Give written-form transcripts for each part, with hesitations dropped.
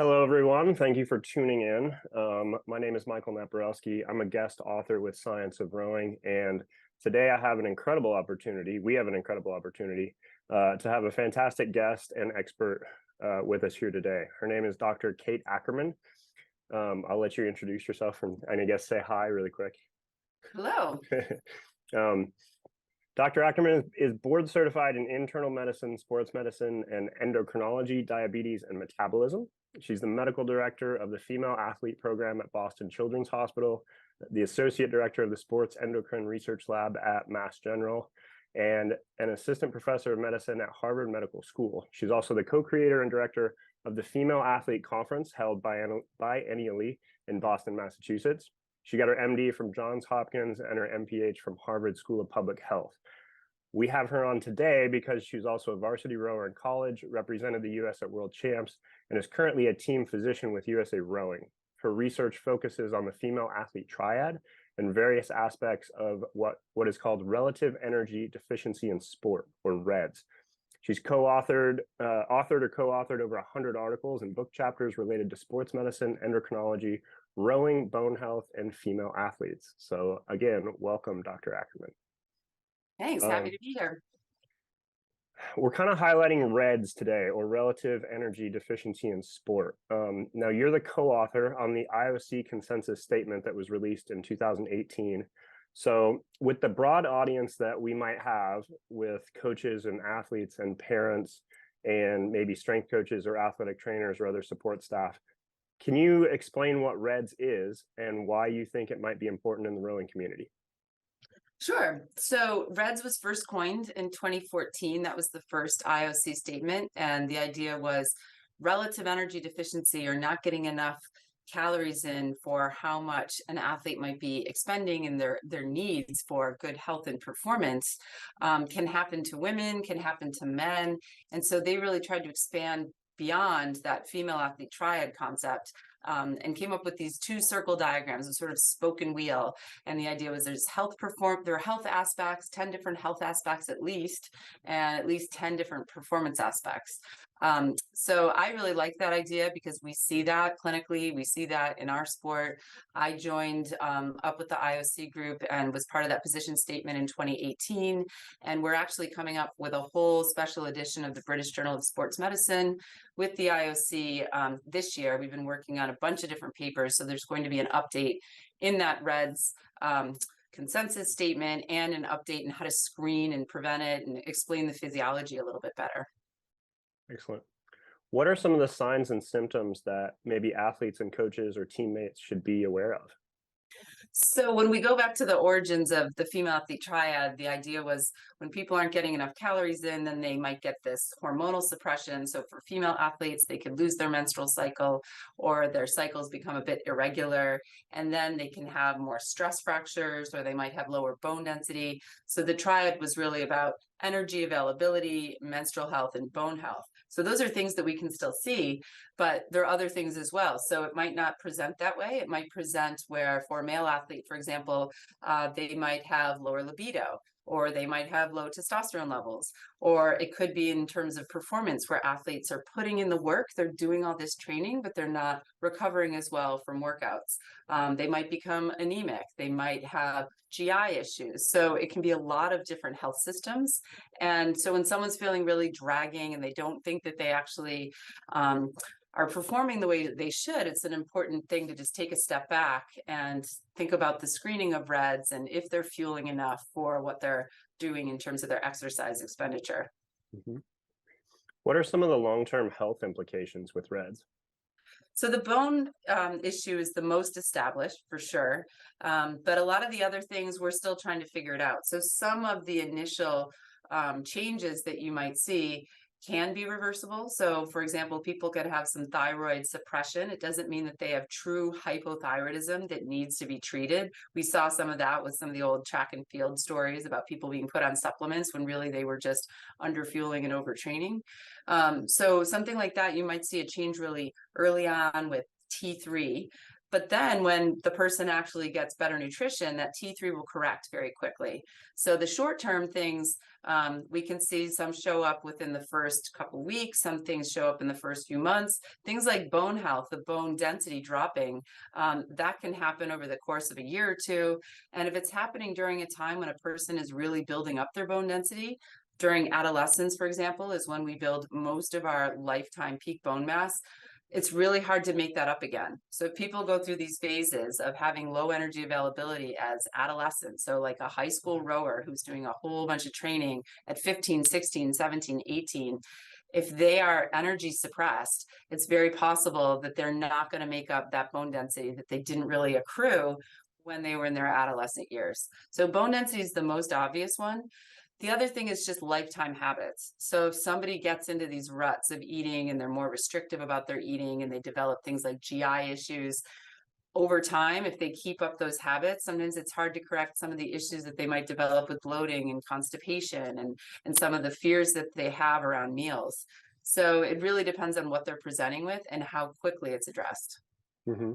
Hello, everyone. Thank you for tuning in. My name is Michael Naperalsky. I'm a guest author with Science of Rowing, and today I have an incredible opportunity. We have an incredible opportunity to have a fantastic guest and expert with us here today. Her name is Dr. Kathryn Ackerman. I'll let you introduce yourself and I guess say hi really quick. Hello. Dr. Ackerman is board certified in internal medicine, sports medicine, and endocrinology, diabetes, and metabolism. She's the medical director of the female athlete program at Boston Children's Hospital, the associate director of the sports endocrine research lab at Mass General, and an assistant professor of medicine at Harvard Medical School. She's also the co-creator and director of the Female Athlete Conference held biennially in Boston, Massachusetts. She got her MD from Johns Hopkins and her MPH from Harvard School of Public Health. We have her on today because she's also a varsity rower in college, represented the U.S. at World Champs, and is currently a team physician with USA Rowing. Her research focuses on the female athlete triad and various aspects of what is called relative energy deficiency in sport, or REDs. She's authored or co-authored over 100 articles and book chapters related to sports medicine, endocrinology, rowing, bone health, and female athletes. So again, welcome, Dr. Ackerman. Thanks, happy to be here. We're kind of highlighting REDs today, or relative energy deficiency in sport. Now, you're the co-author on the IOC consensus statement that was released in 2018. So with the broad audience that we might have with coaches and athletes and parents and maybe strength coaches or athletic trainers or other support staff, can you explain what REDs is and why you think it might be important in the rowing community? Sure. So REDs was first coined in 2014. That was the first IOC statement. And the idea was relative energy deficiency, or not getting enough calories in for how much an athlete might be expending in their needs for good health and performance, can happen to women, can happen to men. And so they really tried to expand beyond that female athlete triad concept, and came up with these two circle diagrams, a sort of spoken wheel. And the idea was there are health aspects, 10 different health aspects at least, and at least 10 different performance aspects. So I really like that idea because we see that clinically, we see that in our sport. I joined up with the IOC group and was part of that position statement in 2018. And we're actually coming up with a whole special edition of the British Journal of Sports Medicine with the IOC this year. We've been working on a bunch of different papers. So there's going to be an update in that REDS consensus statement and an update on how to screen and prevent it and explain the physiology a little bit better. Excellent. What are some of the signs and symptoms that maybe athletes and coaches or teammates should be aware of? So when we go back to the origins of the female athlete triad, the idea was when people aren't getting enough calories in, then they might get this hormonal suppression. So for female athletes, they could lose their menstrual cycle, or their cycles become a bit irregular, and then they can have more stress fractures, or they might have lower bone density. So the triad was really about energy availability, menstrual health, and bone health. So those are things that we can still see, but there are other things as well. So it might not present that way. It might present where for a male athlete, for example, they might have lower libido, or they might have low testosterone levels, or it could be in terms of performance where athletes are putting in the work, they're doing all this training, but they're not recovering as well from workouts. They might become anemic, they might have GI issues. So it can be a lot of different health systems. And so when someone's feeling really dragging and they don't think that they actually are performing the way that they should, it's an important thing to just take a step back and think about the screening of REDs and if they're fueling enough for what they're doing in terms of their exercise expenditure. Mm-hmm. What are some of the long-term health implications with REDs? So the bone issue is the most established for sure, but a lot of the other things we're still trying to figure it out. So some of the initial changes that you might see can be reversible. So for example, people could have some thyroid suppression. It doesn't mean that they have true hypothyroidism that needs to be treated. We saw some of that with some of the old track and field stories about people being put on supplements when really they were just underfueling and overtraining. So something like that, you might see a change really early on with T3. But then when the person actually gets better nutrition, that T3 will correct very quickly. So the short-term things, we can see some show up within the first couple weeks, some things show up in the first few months. Things like bone health, the bone density dropping, that can happen over the course of a year or two. And if it's happening during a time when a person is really building up their bone density, during adolescence, for example, is when we build most of our lifetime peak bone mass, it's really hard to make that up again. So if people go through these phases of having low energy availability as adolescents, so like a high school rower who's doing a whole bunch of training at 15, 16, 17, 18, if they are energy suppressed, it's very possible that they're not going to make up that bone density that they didn't really accrue when they were in their adolescent years. So bone density is the most obvious one. The other thing is just lifetime habits. So if somebody gets into these ruts of eating and they're more restrictive about their eating and they develop things like GI issues over time, if they keep up those habits, sometimes it's hard to correct some of the issues that they might develop with bloating and constipation and some of the fears that they have around meals. So it really depends on what they're presenting with and how quickly it's addressed. Mm-hmm.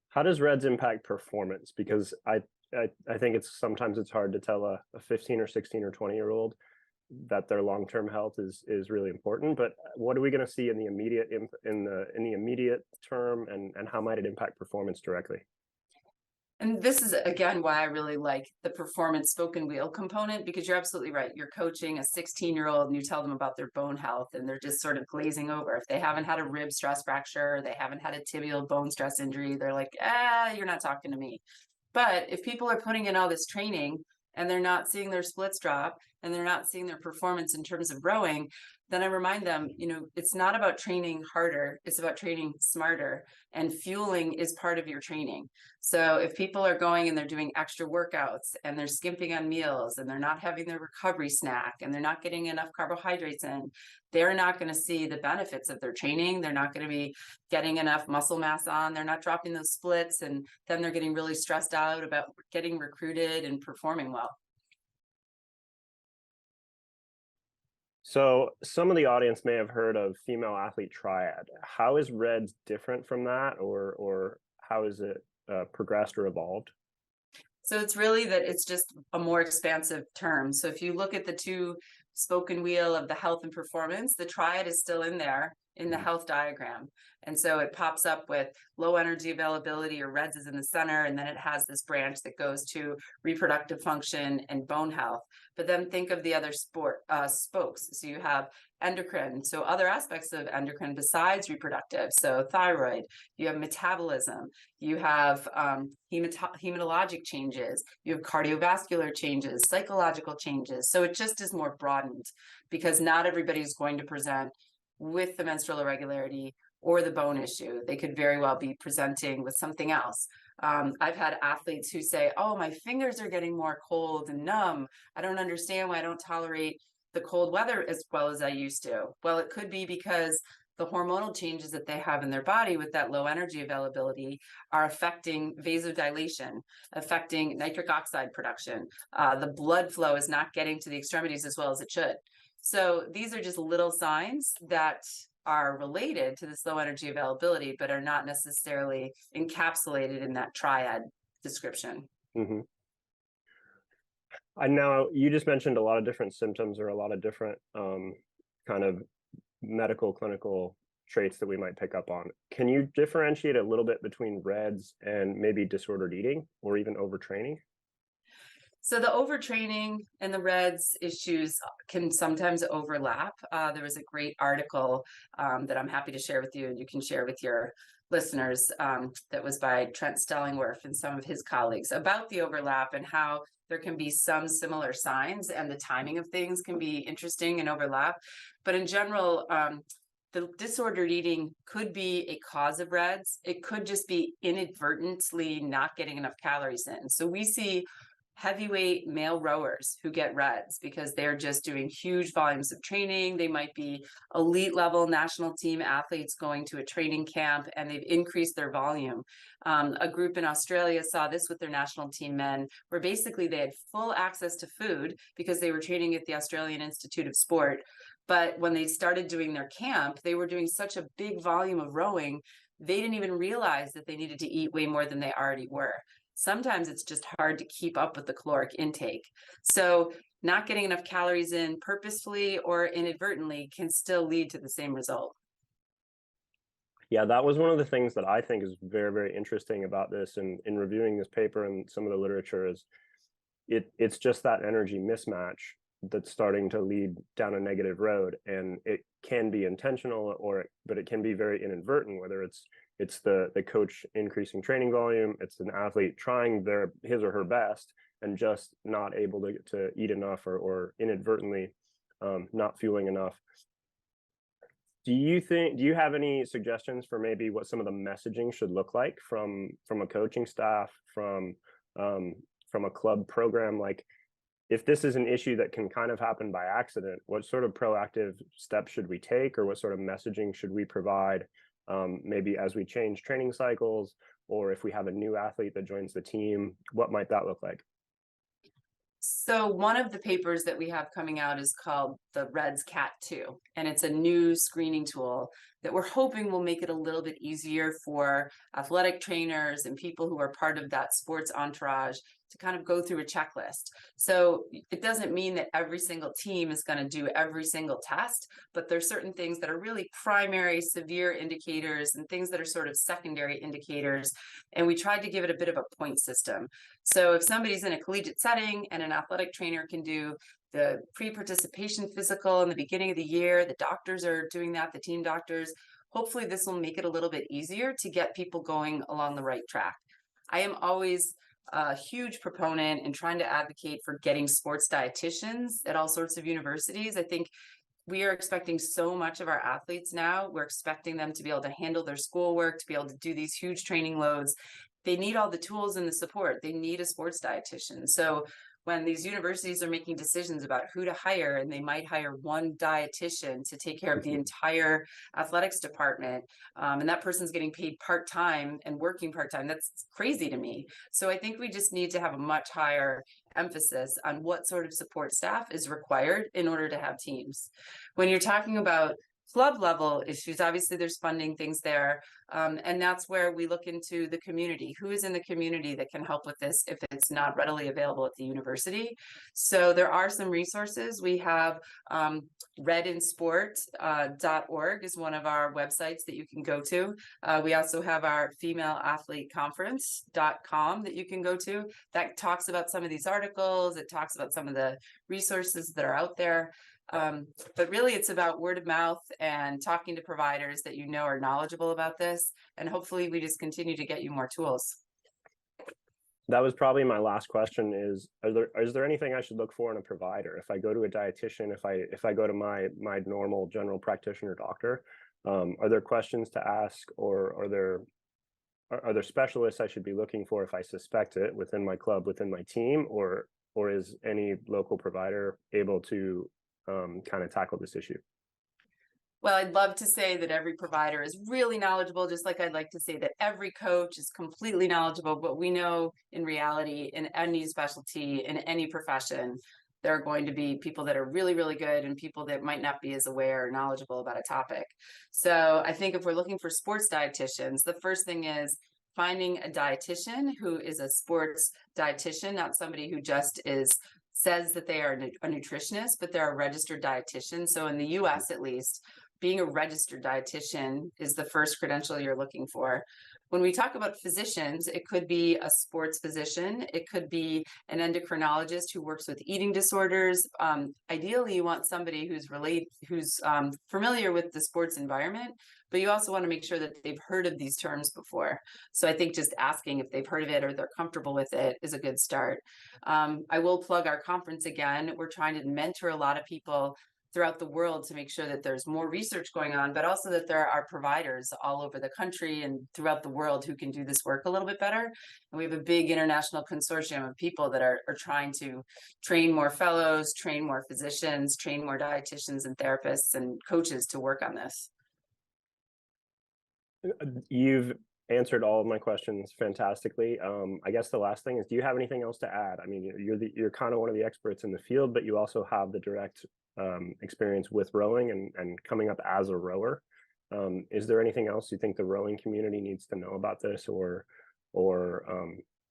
How does REDS impact performance? Because I think sometimes it's hard to tell a 15 or 16 or 20-year-old that their long-term health is really important. But what are we going to see in the immediate term, and how might it impact performance directly? And this is, again, why I really like the performance spoken wheel component, because you're absolutely right. You're coaching a 16-year-old and you tell them about their bone health and they're just sort of glazing over. If they haven't had a rib stress fracture, they haven't had a tibial bone stress injury, they're like, you're not talking to me. But if people are putting in all this training and they're not seeing their splits drop and they're not seeing their performance in terms of rowing, then I remind them, it's not about training harder, it's about training smarter, and fueling is part of your training. So if people are going and they're doing extra workouts and they're skimping on meals and they're not having their recovery snack and they're not getting enough carbohydrates in, they're not going to see the benefits of their training. They're not going to be getting enough muscle mass on. They're not dropping those splits, and then they're getting really stressed out about getting recruited and performing well. So some of the audience may have heard of female athlete triad. How is REDS different from that, or how is it progressed or evolved? So it's really that it's just a more expansive term. So if you look at the two spoken wheel of the health and performance, the triad is still in there in the health diagram. And so it pops up with low energy availability, or REDS is in the center, and then it has this branch that goes to reproductive function and bone health. But then think of the other spokes. So you have endocrine, so other aspects of endocrine besides reproductive, so thyroid, you have metabolism, you have hematologic changes, you have cardiovascular changes, psychological changes. So it just is more broadened, because not everybody's going to present with the menstrual irregularity or the bone issue. They could very well be presenting with something else. I've had athletes who say, my fingers are getting more cold and numb. I don't understand why I don't tolerate the cold weather as well as I used to. Well, it could be because the hormonal changes that they have in their body with that low energy availability are affecting vasodilation, affecting nitric oxide production. The blood flow is not getting to the extremities as well as it should. So these are just little signs that are related to this low energy availability, but are not necessarily encapsulated in that triad description. Mm-hmm. I know you just mentioned a lot of different symptoms, or a lot of different kind of medical clinical traits that we might pick up on. Can you differentiate a little bit between REDS and maybe disordered eating, or even overtraining? So the overtraining and the REDS issues can sometimes overlap. There was a great article that I'm happy to share with you, and you can share with your listeners, that was by Trent Stellingwerf and some of his colleagues, about the overlap and how there can be some similar signs, and the timing of things can be interesting and overlap. But in general, the disordered eating could be a cause of REDS. It could just be inadvertently not getting enough calories in. So we see heavyweight male rowers who get REDS because they're just doing huge volumes of training. They might be elite level national team athletes going to a training camp, and they've increased their volume. A group in Australia saw this with their national team men, where basically they had full access to food because they were training at the Australian Institute of Sport. But when they started doing their camp, they were doing such a big volume of rowing they didn't even realize that they needed to eat way more than they already were. Sometimes it's just hard to keep up with the caloric intake. So not getting enough calories in purposefully or inadvertently can still lead to the same result. Yeah, that was one of the things that I think is very, very interesting about this, and in reviewing this paper and some of the literature, is it's just that energy mismatch that's starting to lead down a negative road, and it can be intentional, but it can be very inadvertent, whether it's the coach increasing training volume, it's an athlete trying his or her best and just not able to eat enough, or inadvertently not fueling enough. Do you have any suggestions for maybe what some of the messaging should look like from a coaching staff, from a club program? Like, if this is an issue that can kind of happen by accident, what sort of proactive steps should we take, or what sort of messaging should we provide, maybe as we change training cycles, or if we have a new athlete that joins the team, what might that look like? So one of the papers that we have coming out is called the REDs Cat 2, and it's a new screening tool that we're hoping will make it a little bit easier for athletic trainers and people who are part of that sports entourage to kind of go through a checklist. So it doesn't mean that every single team is going to do every single test, but there's certain things that are really primary, severe indicators and things that are sort of secondary indicators. And we tried to give it a bit of a point system. So if somebody's in a collegiate setting and an athletic trainer can do the pre-participation physical in the beginning of the year, the doctors are doing that, the team doctors, hopefully this will make it a little bit easier to get people going along the right track. I am always a huge proponent in trying to advocate for getting sports dietitians at all sorts of universities. I think we are expecting so much of our athletes now. We're expecting them to be able to handle their schoolwork, to be able to do these huge training loads. They need all the tools and the support. They need a sports dietitian. So when these universities are making decisions about who to hire, and they might hire one dietitian to take care of the entire athletics department, and that person's getting paid part-time and working part-time, that's crazy to me. So I think we just need to have a much higher emphasis on what sort of support staff is required in order to have teams. When you're talking about club level issues, obviously there's funding things there, and that's where we look into the community. Who is in the community that can help with this if it's not readily available at the university? So there are some resources. We have redinsport.org is one of our websites that you can go to. We also have our femaleathleteconference.com that you can go to. That talks about some of these articles. It talks about some of the resources that are out there. But really it's about word of mouth and talking to providers that you know are knowledgeable about this, and hopefully we just continue to get you more tools. That was probably my last question, is there anything I should look for in a provider? If I go to a dietitian, if I go to my normal general practitioner doctor, are there questions to ask, or are there specialists I should be looking for if I suspect it within my club, within my team, or is any local provider able to kind of tackle this issue? Well, I'd love to say that every provider is really knowledgeable, just like I'd like to say that every coach is completely knowledgeable, but we know in reality, in any specialty, in any profession, there are going to be people that are really, really good and people that might not be as aware or knowledgeable about a topic. So I think if we're looking for sports dietitians, the first thing is finding a dietitian who is a sports dietitian, not somebody who just says that they are a nutritionist, but they're a registered dietitian. So in the US, at least, being a registered dietitian is the first credential you're looking for. When we talk about physicians, it could be a sports physician. It could be an endocrinologist who works with eating disorders. Ideally, you want somebody who's familiar with the sports environment, but you also want to make sure that they've heard of these terms before. So I think just asking if they've heard of it or they're comfortable with it is a good start. I will plug our conference again. We're trying to mentor a lot of people throughout the world to make sure that there's more research going on, but also that there are providers all over the country and throughout the world who can do this work a little bit better. And we have a big international consortium of people that are trying to train more fellows, train more physicians, train more dietitians and therapists and coaches to work on this. You've answered all of my questions fantastically. I guess the last thing is, do you have anything else to add? I mean, you're kind of one of the experts in the field, but you also have the direct experience with rowing and coming up as a rower. Is there anything else you think the rowing community needs to know about this, or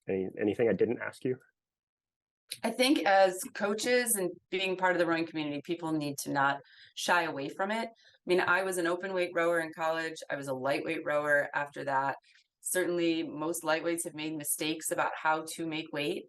anything I didn't ask you? I think as coaches and being part of the rowing community, people need to not shy away from it. I mean, I was an open weight rower in college. I was a lightweight rower after that. Certainly, most lightweights have made mistakes about how to make weight.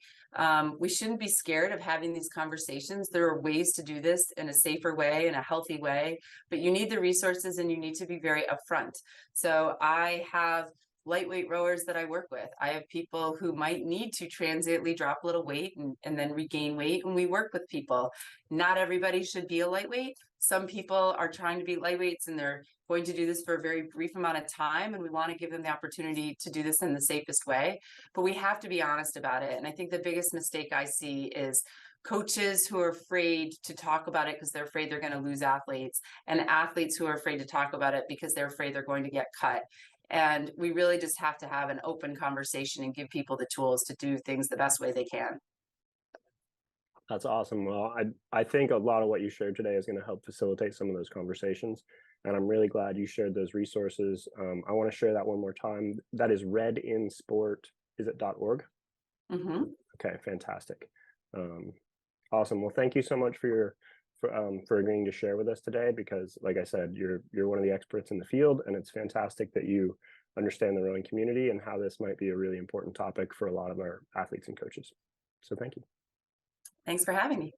We shouldn't be scared of having these conversations. There are ways to do this in a safer way, in a healthy way, but you need the resources and you need to be very upfront. So I have lightweight rowers that I work with. I have people who might need to transiently drop a little weight and then regain weight, and we work with people. Not everybody should be a lightweight. Some people are trying to be lightweights and they're going to do this for a very brief amount of time, and we want to give them the opportunity to do this in the safest way. But we have to be honest about it. And I think the biggest mistake I see is coaches who are afraid to talk about it because they're afraid they're going to lose athletes, and athletes who are afraid to talk about it because they're afraid they're going to get cut. And we really just have to have an open conversation and give people the tools to do things the best way they can. That's awesome. Well, I think a lot of what you shared today is going to help facilitate some of those conversations. And I'm really glad you shared those resources. I want to share that one more time. That is redinsport, is it .org? Mm-hmm. Okay, fantastic. Awesome. Well, thank you so much for agreeing to share with us today, because like I said, you're one of the experts in the field, and it's fantastic that you understand the rowing community and how this might be a really important topic for a lot of our athletes and coaches. So thank you. Thanks for having me.